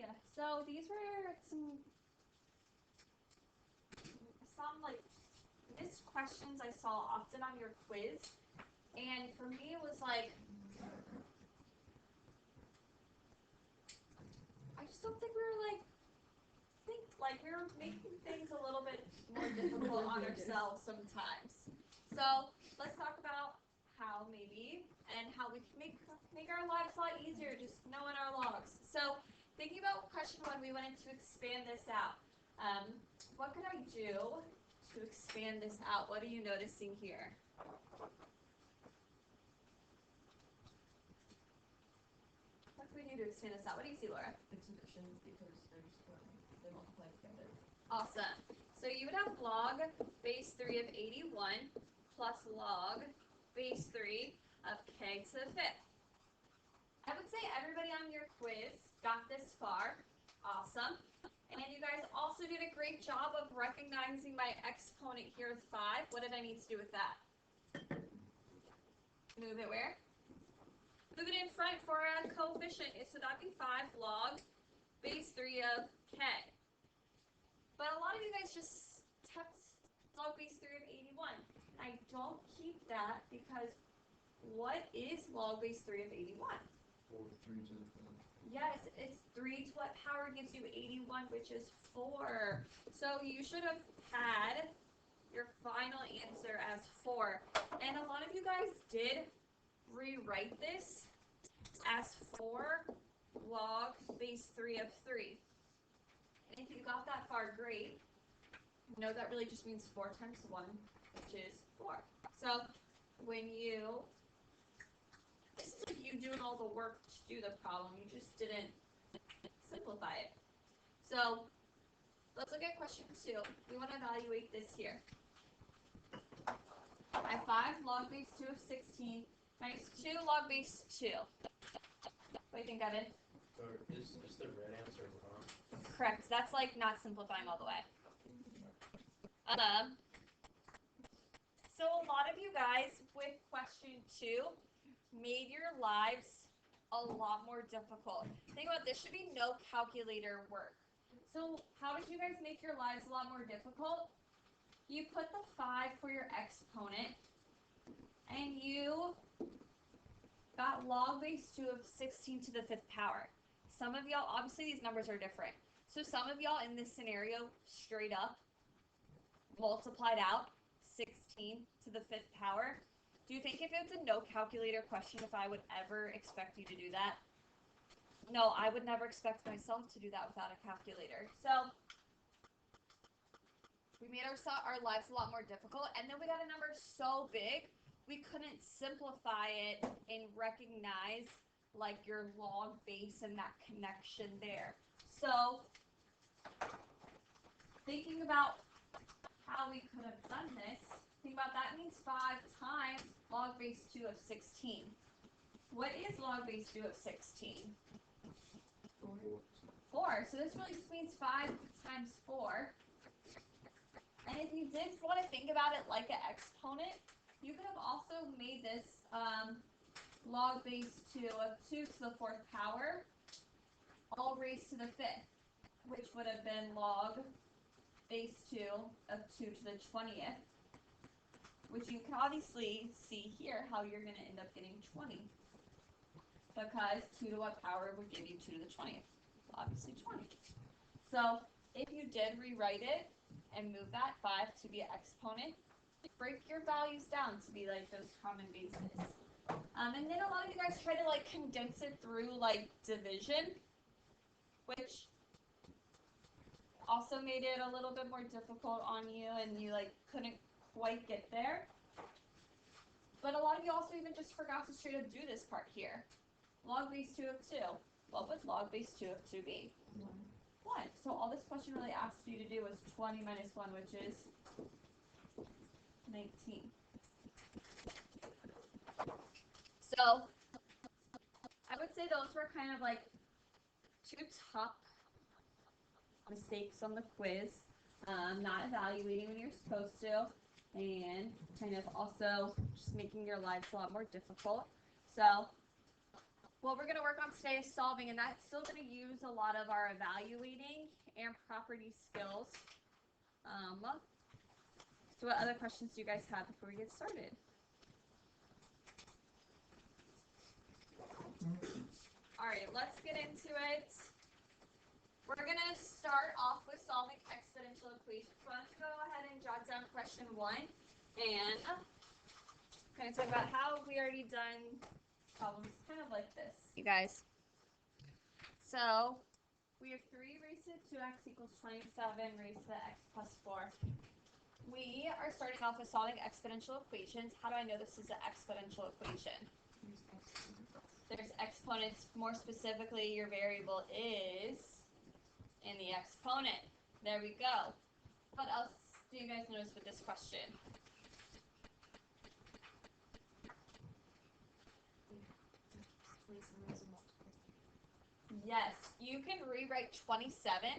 Yeah. So these were some like missed questions I saw often on your quiz, and for me it was like I just don't think we were like we were making things a little bit more difficult on ourselves sometimes. So let's talk about how maybe and how we can make our lives a lot easier just knowing our logs. So thinking about question one, we wanted to expand this out. What could I do to expand this out? What are you noticing here? What can we do to expand this out? What do you see, Laura? It's addition because they multiply together. Awesome. So you would have log base 3 of 81 plus log base 3 of k to the 5th. I would say everybody on your quiz got this far. Awesome. And you guys also did a great job of recognizing my exponent here is 5. What did I need to do with that? Move it where? Move it in front for a coefficient. So that'd be 5 log base 3 of k. But a lot of you guys just kept log base 3 of 81. I don't keep that because what is log base 3 of 81? 4, 3 to the 5. Yes, it's 3 to what power gives you 81, which is 4. So you should have had your final answer as 4. And a lot of you guys did rewrite this as 4 log base 3 of 3. And if you got that far, great. No, that really just means 4 times 1, which is 4. So when you, this is like you doing all the work to do the problem. You just didn't simplify it. So let's look at question 2. We want to evaluate this here. I have 5 log base 2 of 16 minus 2 log base 2. What do you think, Evan? So is the red answer wrong? Correct. That's like not simplifying all the way. So a lot of you guys with question 2 made your lives a lot more difficult. Think about this, should be no calculator work. So how did you guys make your lives a lot more difficult? You put the 5 for your exponent and you got log base 2 of 16 to the 5th power. Some of y'all, obviously these numbers are different. So some of y'all in this scenario straight up multiplied out 16 to the 5th power. Do you think if it's a no calculator question, if I would ever expect you to do that? No, I would never expect myself to do that without a calculator. So we made our lives a lot more difficult, and then we got a number so big, we couldn't simplify it and recognize like your log base and that connection there. So thinking about how we could have done this, think about that means 5 times log base 2 of 16. What is log base 2 of 16? 4. So this really just means 5 times 4. And if you did want to think about it like an exponent, you could have also made this log base 2 of 2 to the 4th power, all raised to the 5th, which would have been log base 2 of 2 to the 20th, which you can obviously see here how you're going to end up getting 20, because 2 to what power would give you 2 to the 20th? Obviously 20. So if you did rewrite it and move that 5 to be an exponent, break your values down to be like those common bases. And then a lot of you guys try to like condense it through like division, which also made it a little bit more difficult on you, and you like couldn't quite get there. But a lot of you also even just forgot to straight up do this part here. Log base 2 of 2. What would log base 2 of 2 be? 1. So all this question really asked you to do was 20 minus 1, which is 19. So I would say those were kind of like 2 top mistakes on the quiz. Not evaluating when you're supposed to, and kind of also just making your lives a lot more difficult. So what we're going to work on today is solving, and that's still going to use a lot of our evaluating and property skills. So what other questions do you guys have before we get started? All right, let's get into it. We're going to start off with solving exponential equations. So let's go ahead and jot down question 1 and kind of talk about how we already done problems kind of like this, you guys. So we have 3 raised to the 2x equals 27 raised to the x plus 4. We are starting off with solving exponential equations. How do I know this is an exponential equation? There's exponents. More specifically, your variable is in the exponent. There we go. What else do you guys notice with this question? Yes, you can rewrite 27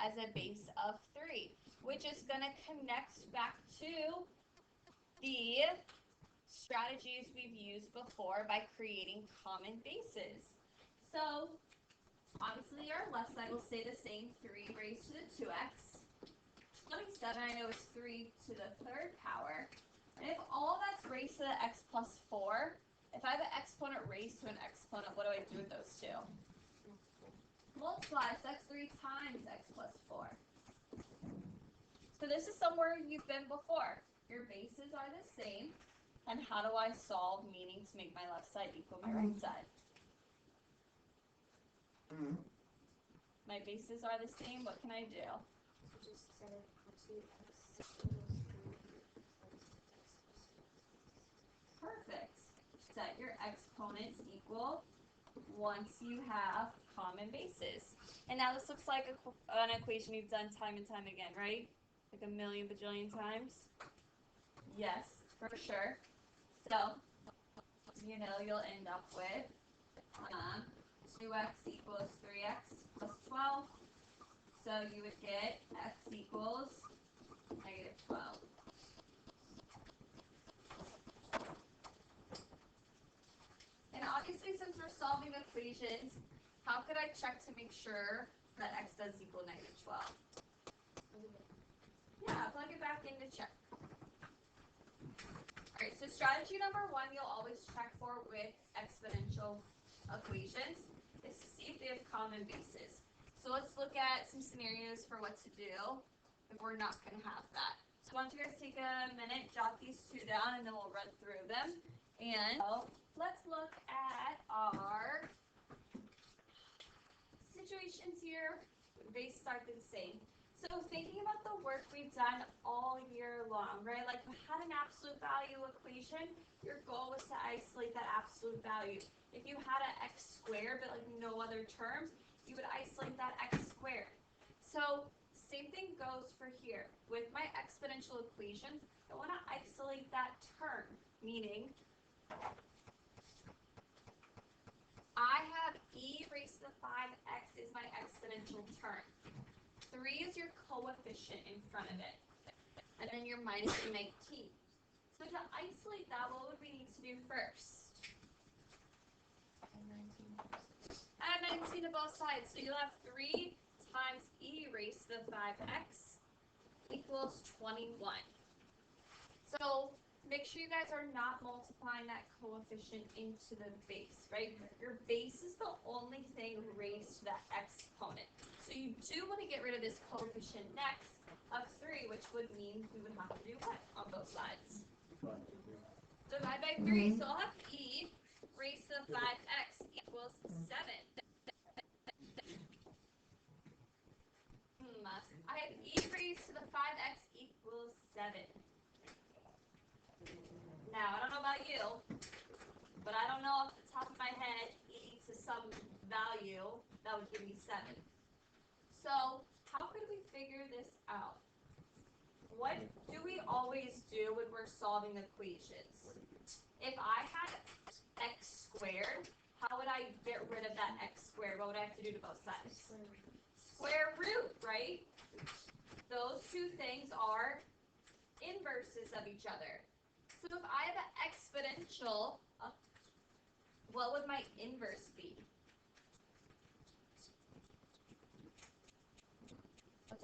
as a base of 3, which is going to connect back to the strategies we've used before by creating common bases. So, obviously our left side will stay the same, 3 raised to the 2x. 27 I know is 3 to the 3rd power. And if all that's raised to the x plus 4, if I have an exponent raised to an exponent, what do I do with those two? Multiply, so that's 3 times x plus 4. So this is somewhere you've been before. Your bases are the same. And how do I solve, meaning to make my left side equal my right side? My bases are the same. What can I do? Perfect. Set your exponents equal once you have common bases. And now this looks like an equation you've done time and time again, right? Like a million bajillion times? Yes, for sure. So, you know, you'll end up with 2x equals 3x plus 12. So you would get x equals negative 12. And obviously, since we're solving equations, how could I check to make sure that x does equal negative 12? Yeah, plug it back in to check. Alright, so strategy number 1 you'll always check for with exponential equations is to see if they have common bases. So let's look at some scenarios for what to do if we're not going to have that. So why don't you guys take a minute, jot these 2 down, and then we'll run through them. And so let's look at our situations here. Bases are the same. So thinking about the work we've done all year long, right? Like we had an absolute value equation, your goal was to isolate that absolute value. If you had an x squared but like no other terms, you would isolate that x squared. So same thing goes for here. With my exponential equations, I want to isolate that term, meaning I have e raised to the 5x is my exponential term. 3 is your coefficient in front of it. And then your minus your 19. So to isolate that, what would we need to do first? Add 19 to both sides. So you'll have 3 times e raised to the 5x equals 21. So make sure you guys are not multiplying that coefficient into the base, right? Your base is the only thing raised to that exponent. So you do want to get rid of this coefficient next of 3, which would mean we would have to do what on both sides? Divide by 3. So I'll have e raised to the 5x equals 7. I have e raised to the 5x equals 7. Now, I don't know about you, but I don't know off the top of my head e to some value that would give me 7. So, how could we figure this out? What do we always do when we're solving equations? If I had x squared, how would I get rid of that x squared? What would I have to do to both sides? Square root, right? Those 2 things are inverses of each other. So if I have an exponential, what would my inverse be?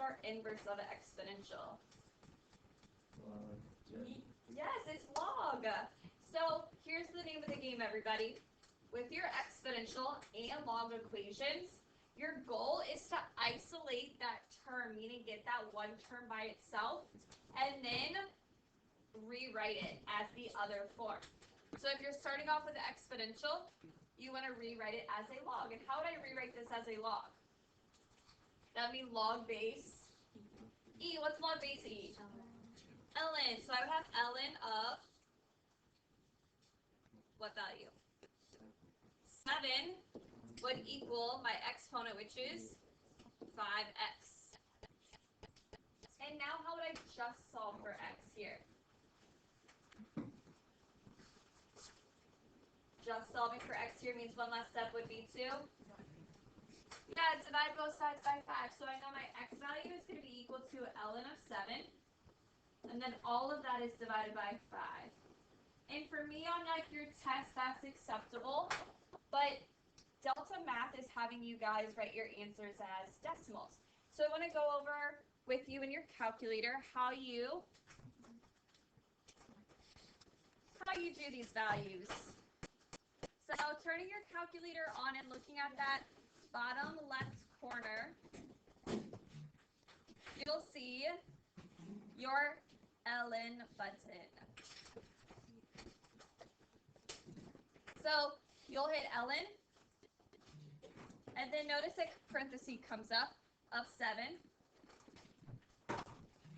our inverse of an exponential? Yes, it's log. So here's the name of the game, everybody. With your exponential and log equations, your goal is to isolate that term, meaning get that one term by itself, and then rewrite it as the other form. So if you're starting off with an exponential, you want to rewrite it as a log. And how would I rewrite this as a log? That would be log base E. What's log base E? ln. So I would have ln of what value? 7 would equal my exponent, which is 5x. And now how would I just solve for x here? Just solving for x here means one last step would be to divide both sides by 5. So I know my x value is going to be equal to ln of 7. And then all of that is divided by 5. And for me on like your test, that's acceptable. But Delta Math is having you guys write your answers as decimals. So I want to go over with you in your calculator how you do these values. So turning your calculator on and looking at that bottom left corner, you'll see your ln button. So you'll hit ln, and then notice a parenthesis comes up of 7.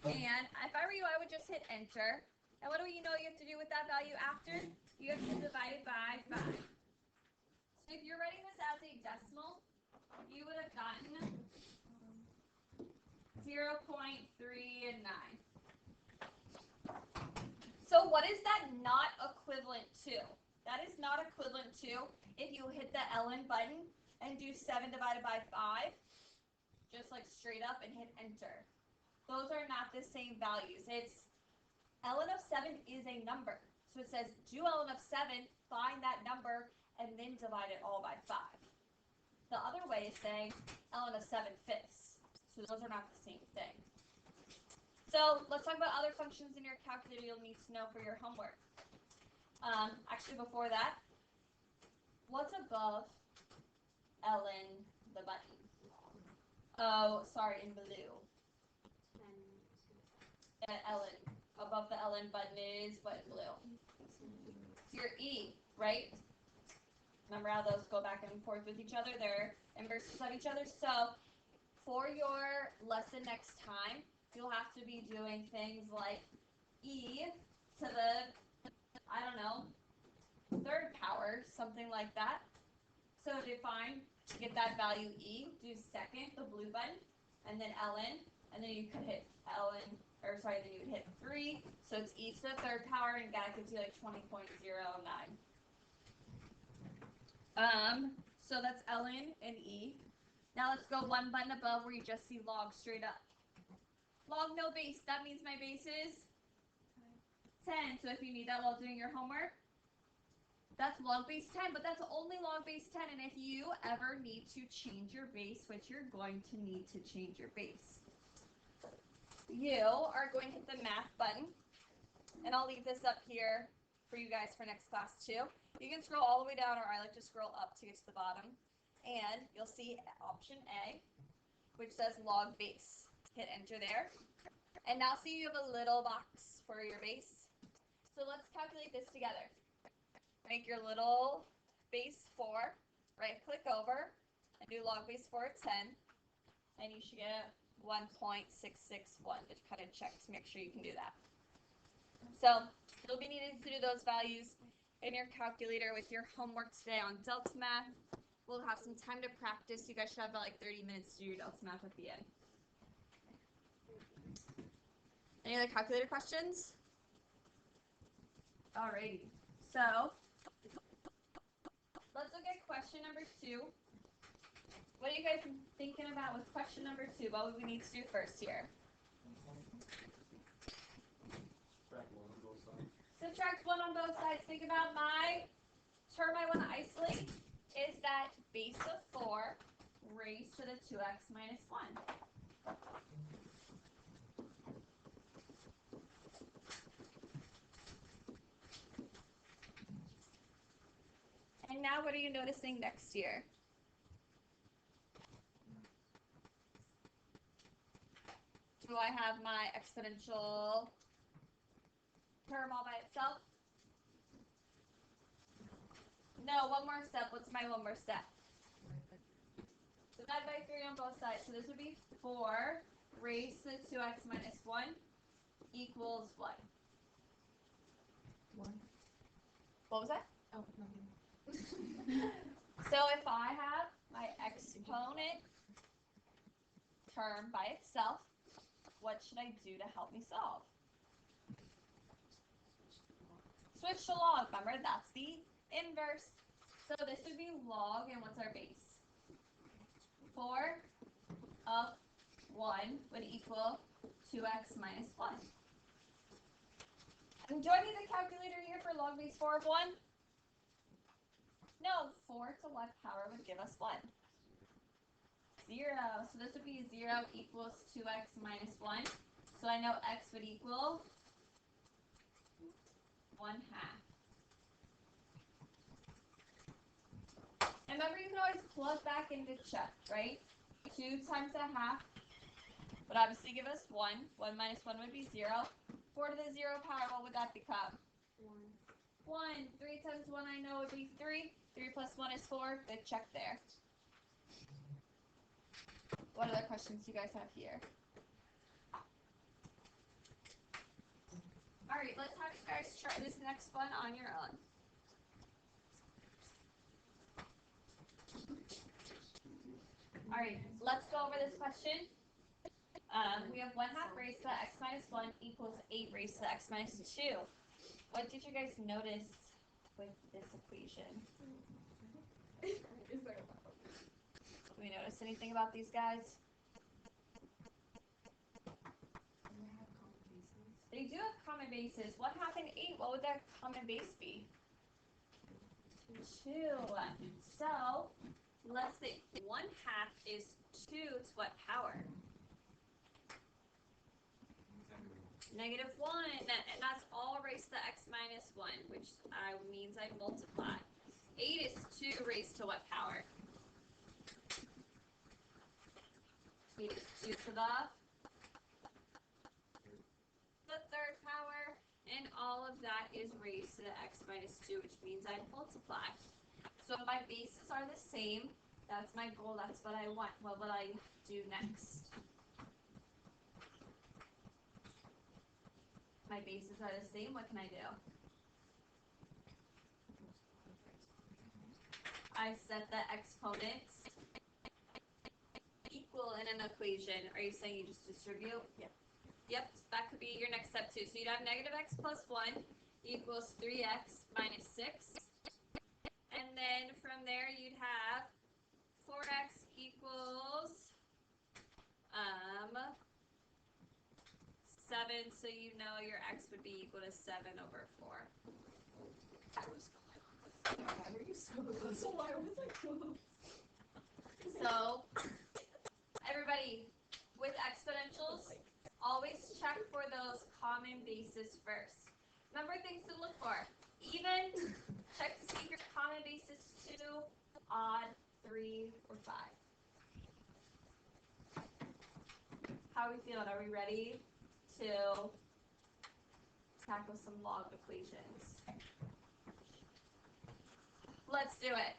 And if I were you, I would just hit enter. And what do you know you have to do with that value after? You have to divide it by 5. So if you're writing this as a decimal, you would have gotten 0.39. So what is that not equivalent to? That is not equivalent to if you hit the ln button and do 7 divided by 5, just like straight up and hit enter. Those are not the same values. It's ln of 7 is a number. So it says do ln of 7, find that number, and then divide it all by 5. The other way is saying ln of 7/5. So those are not the same thing. So let's talk about other functions in your calculator you'll need to know for your homework. Actually, before that, what's above ln the button? Oh, sorry, in blue. ln. Above the ln button is what in blue? It's your E, right? Remember how those go back and forth with each other? They're inverses of each other. So for your lesson next time, you'll have to be doing things like E to the, I don't know, 3rd power, something like that. So to get that value E, do 2nd, the blue button, and then ln, and then you could hit then you would hit 3, so it's E to the 3rd power, and that gives you like 20.09. So that's ln and E. Now let's go one button above where you just see log straight up. Log no base, that means my base is 10. So if you need that while doing your homework, that's log base 10, but that's only log base 10. And if you ever need to change your base, which you're going to need to change your base, you are going to hit the math button, and I'll leave this up here for you guys for next class too. You can scroll all the way down, or I like to scroll up to get to the bottom, and you'll see option A, which says log base. Hit enter there, and now see you have a little box for your base. So let's calculate this together. Make your little base 4, right click over, and do log base 4 at 10, and you should get 1.661. Just kind of check to make sure you can do that. So you'll be needing to do those values in your calculator with your homework today on Delta Math. We'll have some time to practice. You guys should have about like 30 minutes to do your Delta Math at the end. Any other calculator questions? Alrighty. So let's look at question number 2. What are you guys thinking about with question number 2? What would we need to do first here? Subtract 1 on both sides. Think about my term I want to isolate is that base of 4 raised to the 2x minus 1. And now what are you noticing next year? Do I have my exponential term all by itself? No, one more step. What's my one more step? Divide by 3 on both sides. So this would be 4 raised to 2x minus 1 equals what? 1. What was that? Oh, nothing. So if I have my exponent term by itself, what should I do to help me solve? Switch to log. Remember, that's the inverse. So this would be log, and what's our base? 4 of 1 would equal 2x minus 1. And do I need the calculator here for log base 4 of 1? No, 4 to what power would give us 1? 0. So this would be 0 equals 2x minus 1. So I know x would equal 1/2. And remember, you can always plug back into check, right? 2 times 1/2 would obviously give us 1. 1 minus 1 would be 0. 4 to the 0 power, what would that become? 1. 3 times 1 I know would be 3. 3 plus 1 is 4. Good check there. What other questions do you guys have here? Alright, let's have you guys try this next one on your own. Alright, let's go over this question. We have 1/2 raised to the x minus 1 equals 8 raised to the x minus 2. What did you guys notice with this equation? Is there Do we notice anything about these guys? They do have common bases. 1/2 and 8, what would their common base be? 2. So, let's say 1/2 is 2 to what power? -1. And that's all raised to the x minus 1, which means I multiply. 8 is 2 raised to what power? 8 is 2 to the third power, and all of that is raised to the x minus 2, which means I multiply. So if my bases are the same, that's my goal, that's what I want. What will I do next? My bases are the same, what can I do? I set the exponents equal in an equation. Are you saying you just distribute? Yep. Yep, that could be your next step too. So you'd have negative x plus 1 equals 3x minus 6. And then from there you'd have 4x equals 7. So you know your x would be equal to 7 over 4. Why were you so close? Why was I close? So everybody, with exponentials, always check for those common bases first. Remember things to look for. Even, check to see if your common base is 2, odd, 3, or 5. How are we feeling? Are we ready to tackle some log equations? Let's do it.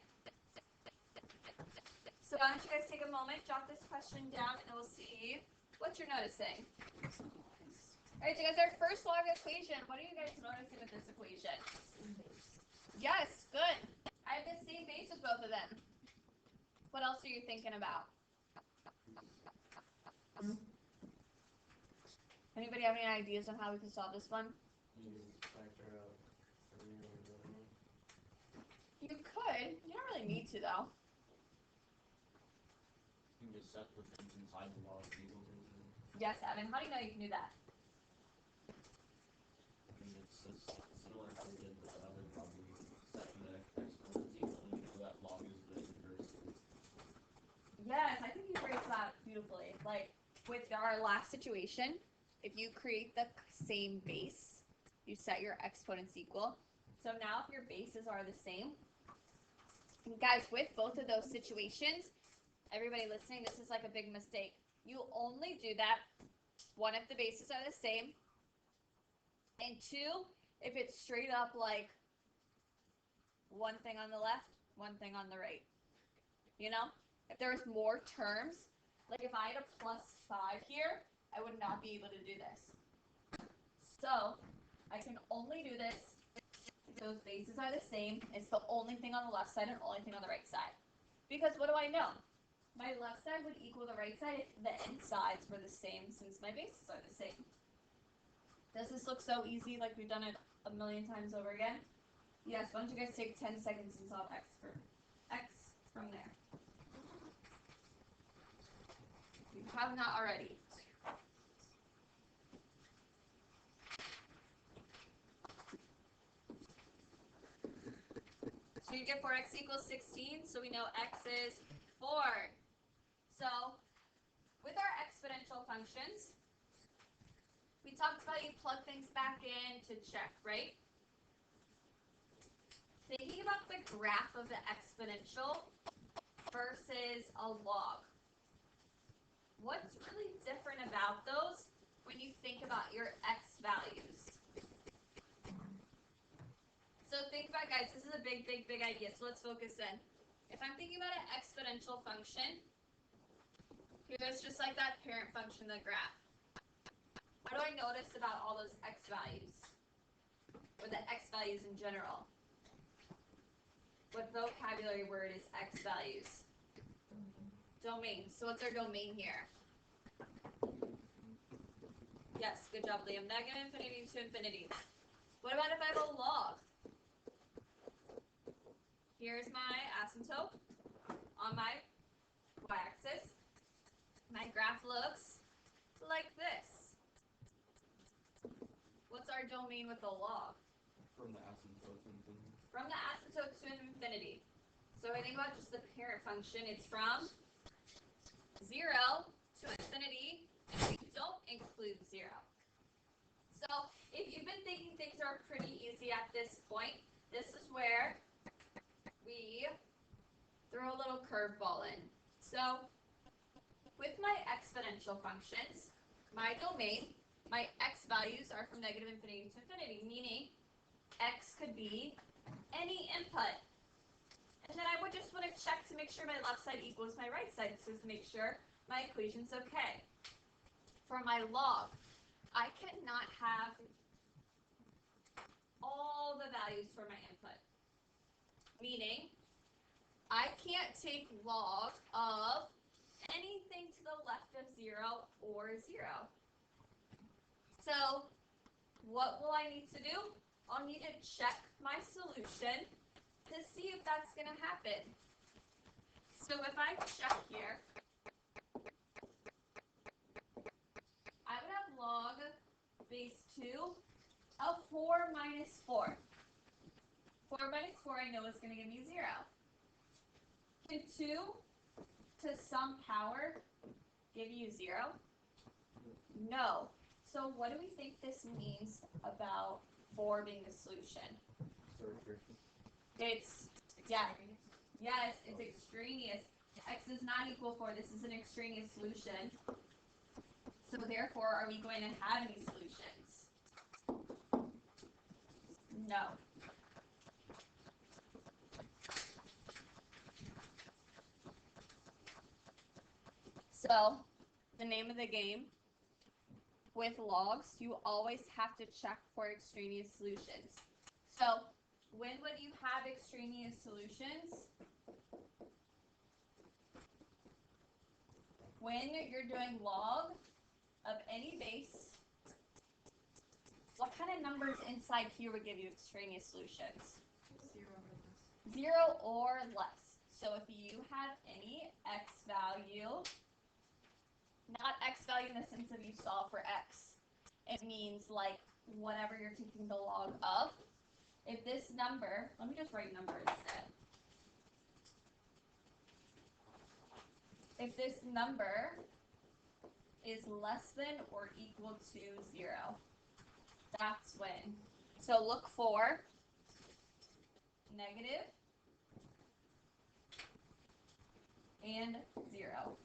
So why don't you guys take a moment, jot this question down, and we'll see what you're noticing. Alright, so guys, our first log equation. What are you guys noticing with this equation? Yes, good. I have the same base with both of them. What else are you thinking about? Anybody have any ideas on how we can solve this one? You factor out 3 or whatever. You could. You don't really need to, though. You can just set the things inside the log equal to it. Yes, Evan. How do you know you can do that? I mean, it's similar to how we did with the other problem. We set the exponents equal and so that log is the inverse. Yes, I think you phrased that beautifully. Like, with our last situation, if you create the same base, you set your exponents equal. So now if your bases are the same, and guys, with both of those situations, everybody listening, this is like a big mistake. You only do that, one, if the bases are the same, and two, if it's straight up like one thing on the left, one thing on the right. You know? If there was more terms, like if I had a +5 here, I would not be able to do this. So, I can only do this if those bases are the same. It's the only thing on the left side and only thing on the right side. Because what do I know? My left side would equal the right side if the end sides were the same, since my bases are the same. Does this look so easy, like we've done it a million times over again? Yes, why don't you guys take 10 seconds and solve x from there. If you have not already. So you get 4x equals 16, so we know x is 4. So, with our exponential functions, we talked about you plug things back in to check, right? Thinking about the graph of the exponential versus a log. What's really different about those when you think about your x values? So think about, guys, this is a big idea, so let's focus in. If I'm thinking about an exponential function, here's just like that parent function, the graph. What do I notice about all those x values? Or the x values in general? What vocabulary word is x values? Domain. So what's our domain here? Yes, good job, Liam. Negative infinity to infinity. What about if I have a log? Here's my asymptote on my y-axis. My graph looks like this. What's our domain with the log? From the asymptote to infinity. From the asymptote to infinity. So if I think about just the parent function, it's from 0 to infinity, and we don't include 0. So if you've been thinking things are pretty easy at this point, this is where we throw a little curveball in. So with my exponential functions, my domain, my x values are from negative infinity to infinity, meaning x could be any input. And then I would just want to check to make sure my left side equals my right side, so to make sure my equation's okay. For my log, I cannot have all the values for my input. Meaning, I can't take log of anything to the left of 0 or 0. So, what will I need to do? I'll need to check my solution to see if that's going to happen. So if I check here, I would have log base 2 of 4 minus 4. 4 minus 4 I know is going to give me 0. Can 2 to some power give you 0? No. So what do we think this means about 4 being the solution? It's, yes, it's extraneous. X is not equal 4. This is an extraneous solution. So therefore, are we going to have any solutions? No. So, the name of the game, with logs, you always have to check for extraneous solutions. So, when would you have extraneous solutions? When you're doing log of any base, what kind of numbers inside here would give you extraneous solutions? 0 or less. So if you have any x value, not x value in the sense of you solve for x, it means like whatever you're taking the log of. If this number, let me just write number instead. If this number is less than or equal to 0. That's when. So look for negative and 0.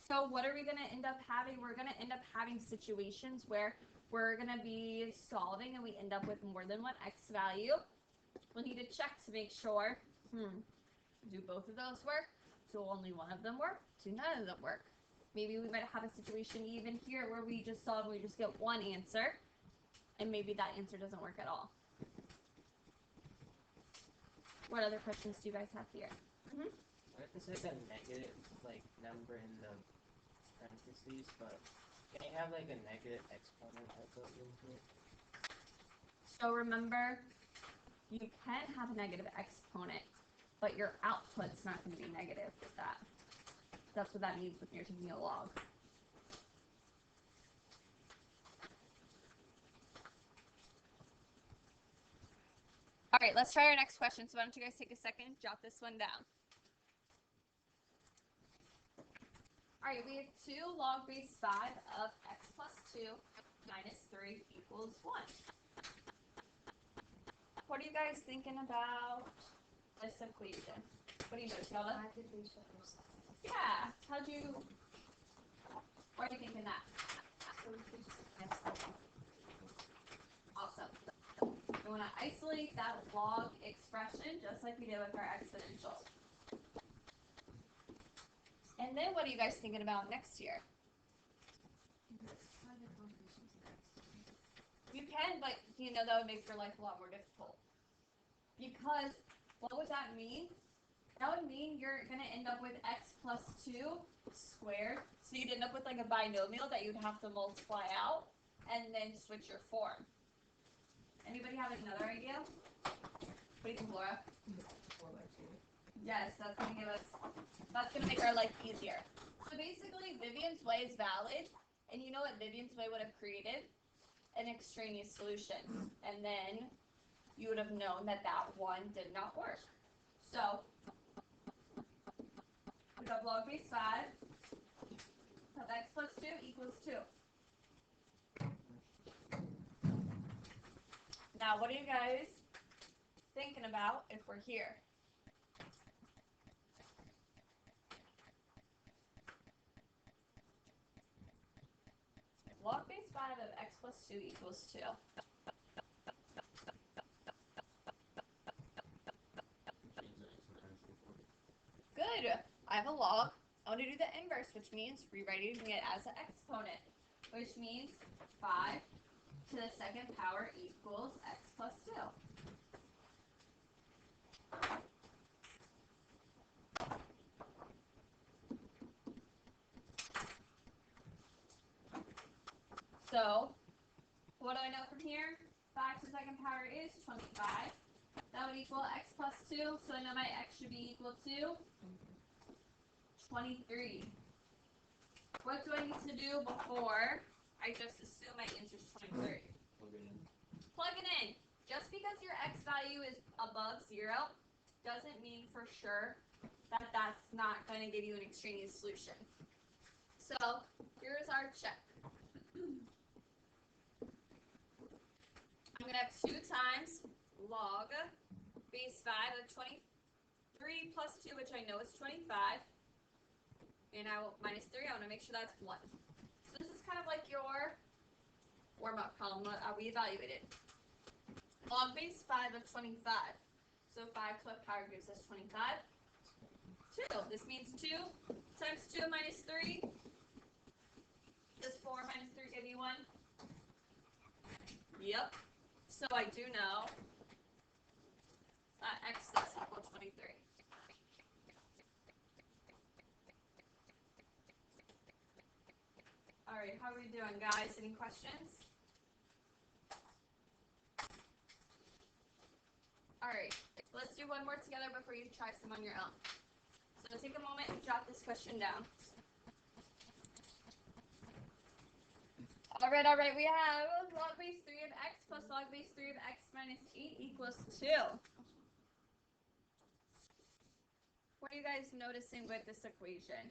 So what are we going to end up having? We're going to end up having situations where we're going to be solving and we end up with more than one x value. We'll need to check to make sure, do both of those work? Do only one of them work? Do none of them work? Maybe we might have a situation even here where we just solve and we just get one answer, and maybe that answer doesn't work at all. What other questions do you guys have here? It's like a negative number in the parentheses, but can you have like a negative exponent also in here? So remember, you can have a negative exponent, but your output's not going to be negative with that. That's what that means when you're taking a log. All right, let's try our next question. So why don't you guys take a second, jot this one down. All right, we have 2 log base 5 of x plus 2 minus 3 equals 1. What are you guys thinking about this equation? What do you know, Sheldon? Why did we shut this? Yeah, how'd you, why are you thinking that? So we could just cancel it. Awesome. We want to isolate that log expression just like we did with our exponential. And then what are you guys thinking about next year? Find the combinations of x. You can, but you know that would make your life a lot more difficult. Because what would that mean? That would mean you're going to end up with x plus 2 squared. So you'd end up with like a binomial that you'd have to multiply out and then switch your form. Anybody have another idea? What do you think, Laura? 4/2. Yes, that's going to make our life easier. So basically, Vivian's way is valid. And you know what Vivian's way would have created? An extraneous solution. And then you would have known that that one did not work. So we got log base 5 of x plus 2 equals 2. Now, what are you guys thinking about if we're here? Log base 5 of x plus 2 equals 2. Good. I have a log. I want to do the inverse, which means rewriting it as an exponent, which means 5 to the second power equals x plus 2. So, what do I know from here? 5 to the second power is 25. That would equal x plus 2, so I know my x should be equal to 23. What do I need to do before I just assume my answer is 23? Plug it in. Plug it in. Just because your x value is above 0 doesn't mean for sure that that's not going to give you an extraneous solution. So here's our check. I'm going to have 2 times log base 5 of 23 plus 2, which I know is 25. And I will minus 3. I want to make sure that's 1. So this is kind of like your warm-up problem we evaluated. Log base 5 of 25. So 5 to the power gives us 25. 2. This means 2 times 2 minus 3. Does 4 minus 3 give you 1? Yep. So I do know that x is equal to 23. All right, how are we doing, guys? Any questions? All right, let's do one more together before you try some on your own. So take a moment and jot this question down. All right, we have log base 3 of x plus log base 3 of x minus 8 equals 2. are you guys noticing with this equation?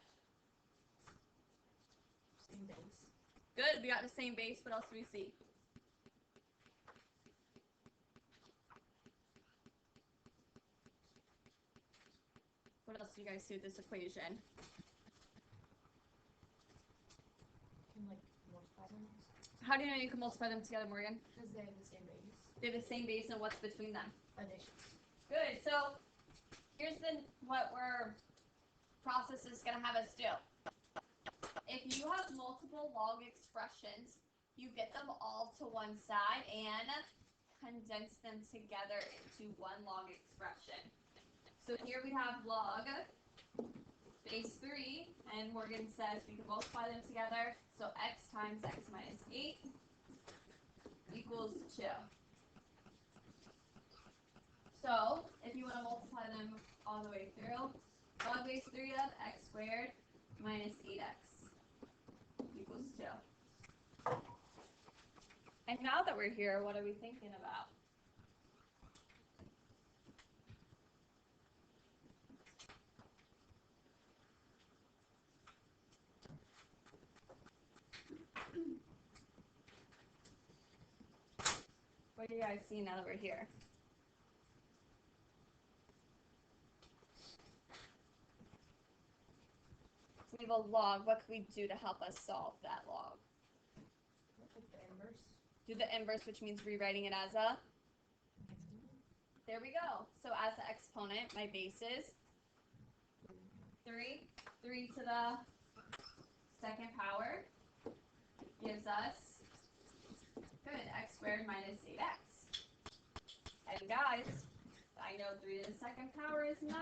Same base. Good, we got the same base. What else do we see? What else do you guys see with this equation? Can like multiply them How do you know you can multiply them together, Morgan? because they have the same base. They have the same base, and what's between them? Addition. Good. So here's what process is going to have us do. If you have multiple log expressions, you get them all to one side and condense them together into one log expression. So here we have log base 3, and Morgan says we can multiply them together. So x times x minus 8 equals 2. So if you want to multiply them all the way through, log base 3 of x squared minus 8x equals 2. And now that we're here, what are we thinking about? What do you guys see now that we're here? So we have a log. What can we do to help us solve that log? Like the inverse. Do the inverse, which means rewriting it as a... There we go. So as the exponent, my base is 3. 3 to the second power gives us, good, x squared minus 8x. And guys, I know 3 to the second power is 9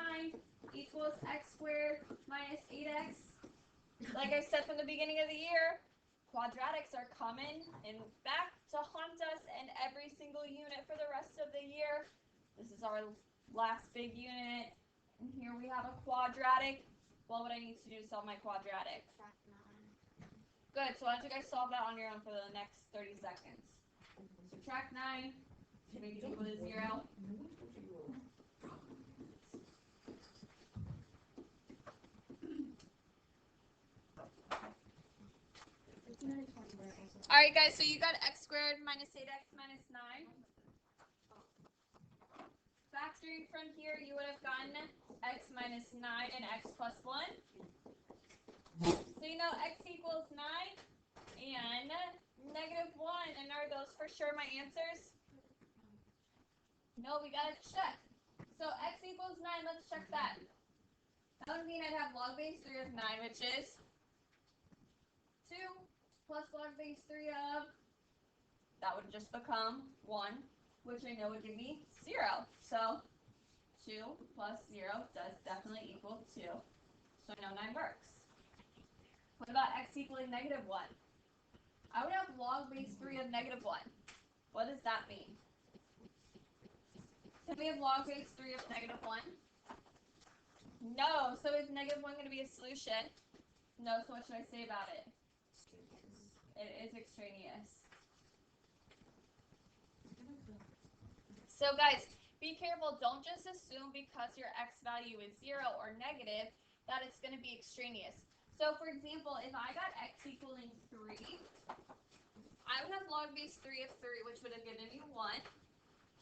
equals x squared minus 8x. Like I said from the beginning of the year, quadratics are coming and back to haunt us in every single unit for the rest of the year. This is our last big unit, and here we have a quadratic. What would I need to do to solve my quadratic? Good, so why don't you guys solve that on your own for the next 30 seconds. Subtract 9 to make it equal to 0. Alright guys, so you got x squared minus 8x minus 9. Factoring from here, you would have gotten x minus 9 and x plus 1. So you know x equals 9 and negative 1. And are those for sure my answers? No, we gotta check. So x equals 9, let's check that. That would mean I'd have log base 3 of 9, which is 2 plus log base 3 of, that would just become 1, which I know would give me 0. So 2 plus 0 does definitely equal 2. So I know 9 works. What about x equaling negative 1? I would have log base 3 of negative 1. What does that mean? Can we have log base 3 of negative 1? No. So is negative 1 going to be a solution? No. So what should I say about it? It is extraneous. So guys, be careful. Don't just assume because your x value is 0 or negative that it's going to be extraneous. So for example, if I got x equaling 3, I would have log base 3 of 3, which would have given me 1,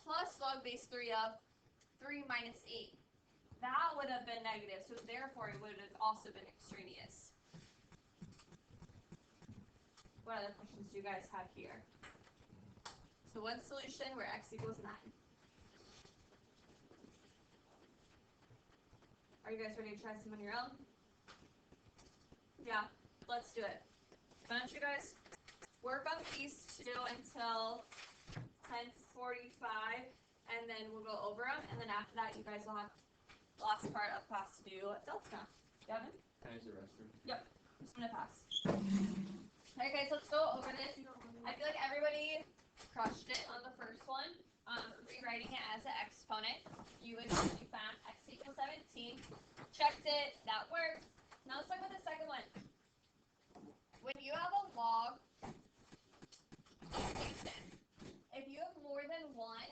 plus log base 3 of 3 minus 8. That would have been negative, so therefore it would have also been extraneous. What other questions do you guys have here? So one solution where x equals 9. Are you guys ready to try some on your own? Yeah, let's do it. Why don't you guys work on these two until 10:45, and then we'll go over them, and then after that you guys will have the last part of class to do delta. Gavin? Can I use the restroom? Yep. I'm just gonna pass. Okay guys, let's go over this. I feel like everybody crushed it on the first one. Rewriting it as an exponent. You found x equals 17. Checked it. That works. Now let's talk about the second one. When you have a log equation, if you have more than one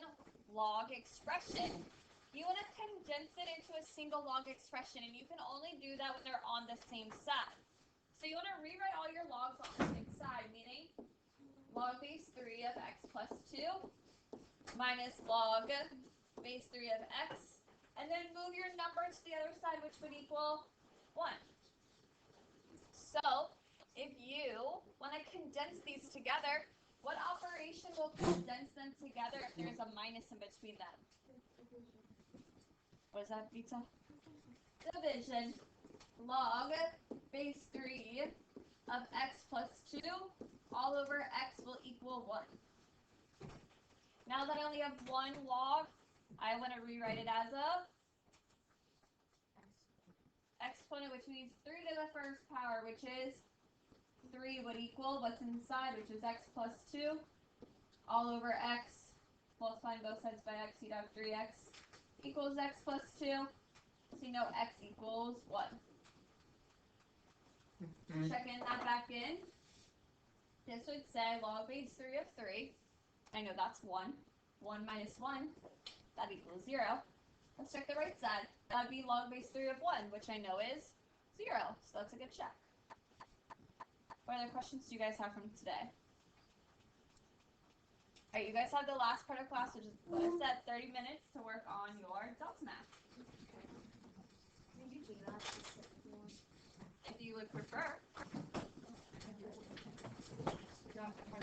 log expression, You want to condense it into a single log expression, and you can only do that when they're on the same side. So you want to rewrite all your logs on the same side, meaning log base 3 of x plus 2 minus log base 3 of x, and then move your number to the other side, which would equal 1. So if you want to condense these together, what operation will condense them together if there's a minus in between them? What is that, pizza? Division. Log base 3 of x plus 2 all over x will equal 1. Now that I only have one log, I want to rewrite it as a exponent, which means 3 to the first power, which is 3 would equal what's inside, which is x plus 2 all over x. Multiplying both sides by x, you'd have 3x equals x plus 2. So you know x equals 1. Checking that back in. This would say log base 3 of 3. I know that's 1. 1 minus 1, that equals 0. Let's check the right side. That would be log base 3 of 1, which I know is 0. So that's a good check. What other questions do you guys have from today? Alright, you guys have the last part of class, which is what I said, 30 minutes to work on your dots math. Maybe that is the second one. If you would prefer. Yeah.